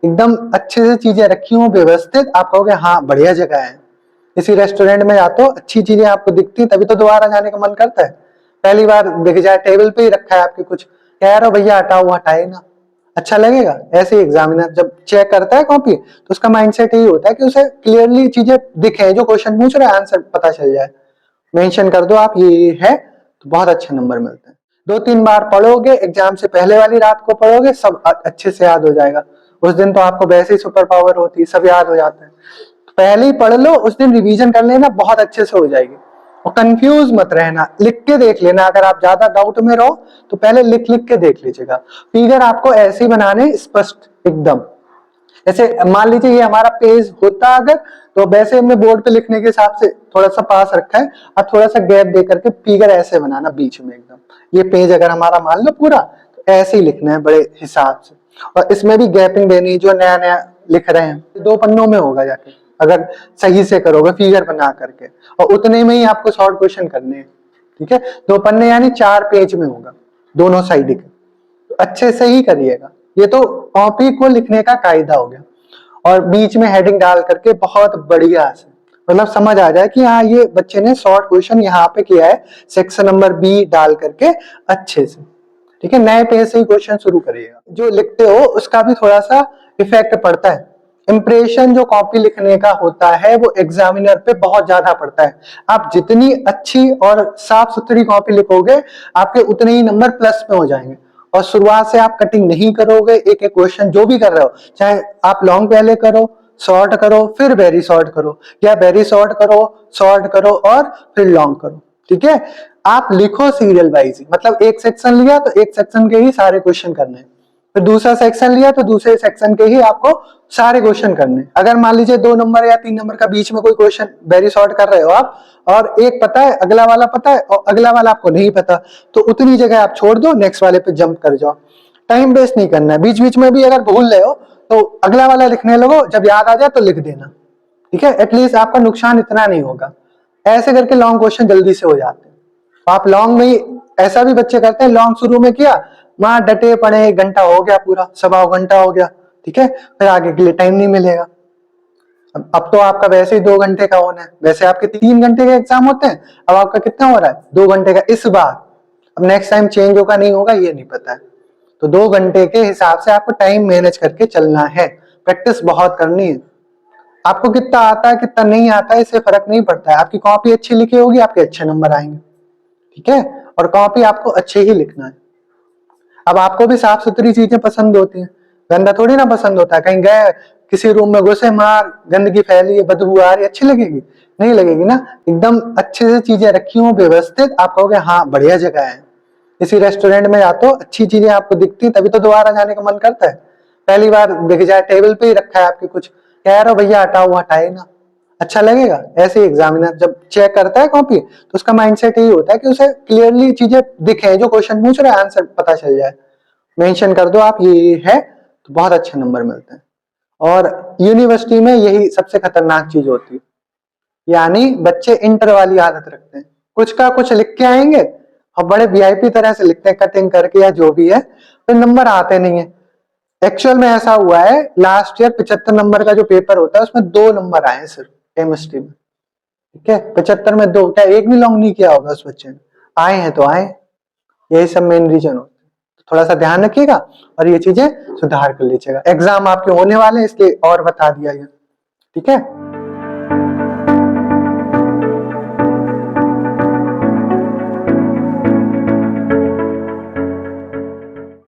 एकदम अच्छे से चीजें रखी हो व्यवस्थित, आप कहोगे हाँ बढ़िया जगह है। किसी रेस्टोरेंट में जाते हो, अच्छी चीजें आपको दिखती तभी तो दोबारा जाने का मन करता है। पहली बार दिख जाए टेबल पे ही रखा है आपके, कुछ कह रहे हो भैया हटाओ, वो हटाए ना, अच्छा लगेगा? ऐसे ही एग्जामिनर जब चेक करता है कॉपी तो उसका माइंडसेट यही होता है कि उसे क्लियरली चीजें दिखे, जो क्वेश्चन पूछ रहे हैं आंसर पता चल जाए। मेंशन कर दो आप ये है तो बहुत अच्छे नंबर मिलते हैं। 2-3 बार पढ़ोगे, एग्जाम से पहले वाली रात को पढ़ोगे, सब अच्छे से याद हो जाएगा। उस दिन तो आपको वैसे ही सुपर पावर होती है, सब याद हो जाते हैं। तो पहले ही पढ़ लो, उस दिन रिवीजन कर लेना, बहुत अच्छे से हो जाएगी। और कंफ्यूज मत रहना, लिख के देख लेना। अगर आप ज्यादा डाउट में रहो तो पहले लिख लिख के देख लीजिएगा। फिगर आपको ऐसे ही बनाने, स्पष्ट एकदम। जैसे मान लीजिए ये हमारा पेज होता अगर, तो वैसे हमने बोर्ड पे लिखने के हिसाब से थोड़ा सा पास रखा है, अब थोड़ा सा गैप दे करके फिगर ऐसे बनाना बीच में एकदम। ये पेज अगर हमारा मान लो पूरा, तो ऐसे ही लिखना है बड़े हिसाब से। और इसमें भी गैपिंग देनी, जो नया नया लिख रहे हैं 2 पन्नों में होगा जाके, अगर सही से करोगे फिगर बना करके। और उतने में ही आपको शॉर्ट क्वेश्चन करने हैं, ठीक है? 2 पन्ने यानी 4 पेज में होगा दोनों साइड के, तो अच्छे से ही करिएगा। ये तो कॉपी को लिखने का कायदा हो गया। और बीच में हेडिंग डाल करके बहुत बढ़िया से, मतलब समझ आ जाए कि हाँ ये बच्चे ने शॉर्ट क्वेश्चन यहाँ पे किया है, सेक्शन नंबर बी डाल करके अच्छे से, ठीक है? नए पेज से ही क्वेश्चन शुरू करिएगा। जो लिखते हो उसका भी थोड़ा सा इफेक्ट पड़ता है। इंप्रेशन जो कॉपी लिखने का होता है वो एग्जामिनर पे बहुत ज्यादा पड़ता है। आप जितनी अच्छी और साफ सुथरी कॉपी लिखोगे, आपके उतने ही नंबर प्लस में हो जाएंगे। और शुरुआत से आप कटिंग नहीं करोगे, एक एक क्वेश्चन जो भी कर रहे हो, चाहे आप लॉन्ग पहले करो, शॉर्ट करो, फिर वेरी शॉर्ट करो, या वेरी शॉर्ट करो, शॉर्ट करो और फिर लॉन्ग करो, ठीक है? आप लिखो सीरियल वाइज, मतलब एक सेक्शन लिया तो एक सेक्शन के ही सारे क्वेश्चन करने, फिर दूसरा सेक्शन लिया तो दूसरे सेक्शन के ही आपको सारे क्वेश्चन करने। अगर मान लीजिए 2 नंबर या 3 नंबर का बीच में कोई क्वेश्चन वेरी शॉर्ट कर रहे हो आप, और एक पता है, अगला वाला पता है, और अगला वाला आपको नहीं पता, तो उतनी जगह आप छोड़ दो, नेक्स्ट वाले पे जंप कर जाओ। टाइम वेस्ट नहीं करना है। बीच बीच में भी अगर भूल रहे हो तो अगला वाला लिखने लगो, जब याद आ जाए तो लिख देना, ठीक है? एटलीस्ट आपका नुकसान इतना नहीं होगा। ऐसे करके लॉन्ग क्वेश्चन जल्दी से हो जाते हैं। आप लॉन्ग में ही, ऐसा भी बच्चे करते हैं, लॉन्ग शुरू में किया, वहां डटे पड़े, 1 घंटा हो गया, पूरा 1.25 घंटा हो गया, ठीक है? फिर आगे के लिए टाइम नहीं मिलेगा। अब तो आपका वैसे ही 2 घंटे का होना है, वैसे आपके 3 घंटे के एग्जाम होते हैं, अब आपका कितना हो रहा है? 2 घंटे का इस बार। अब नेक्स्ट टाइम चेंज होगा नहीं होगा ये नहीं पता है। तो 2 घंटे के हिसाब से आपको टाइम मैनेज करके चलना है। प्रैक्टिस बहुत करनी है। आपको कितना आता है कितना नहीं आता है इससे फर्क नहीं पड़ता है। आपकी कॉपी अच्छी लिखी होगी, आपके अच्छे नंबर आएंगे, ठीक है? और कॉपी आपको अच्छे ही लिखना है। अब आपको भी साफ सुथरी चीजें पसंद होती हैं, गंदा थोड़ी ना पसंद होता है। कहीं गए किसी रूम में घुसे, मार गंदगी फैली है, बदबू आ रही, अच्छी लगेगी? नहीं लगेगी ना। एकदम अच्छे से चीजें रखी हो व्यवस्थित, आप कहोगे हाँ बढ़िया जगह है। किसी रेस्टोरेंट में जाते हो, अच्छी चीजें आपको दिखती तभी तो दोबारा जाने का मन करता है। पहली बार दिख जाए टेबल पे ही रखा है आपके, कुछ कह रहे हो भैया हटाओ, वो हटाए ना, अच्छा लगेगा? ऐसे ही एग्जामिनर जब चेक करता है कॉपी तो उसका माइंडसेट यही होता है कि उसे क्लियरली चीजें दिखे, जो क्वेश्चन पूछ रहे हैं आंसर पता चल जाए। मेंशन कर दो आप ये है तो बहुत अच्छे नंबर मिलते हैं। और यूनिवर्सिटी में यही सबसे खतरनाक चीज होती है, यानी बच्चे इंटर वाली आदत रखते हैं, कुछ का कुछ लिख के आएंगे और बड़े वीआईपी तरह से लिखते हैं, कटिंग करके या जो भी है, फिर नंबर आते नहीं है। एक्चुअल में ऐसा हुआ है, लास्ट ईयर 75 नंबर का जो पेपर होता है उसमें 2 नंबर आए सिर्फ केमिस्ट्री में, ठीक है? 75 में 2, क्या एक भी लॉन्ग नहीं किया होगा उस बच्चे ने? आए हैं तो आए। यही सब मेन रीजन होता है। तो थोड़ा सा ध्यान रखिएगा और ये चीजें सुधार कर लीजिएगा। एग्जाम आपके होने वाले हैं इसलिए और बता दिया गया, ठीक है?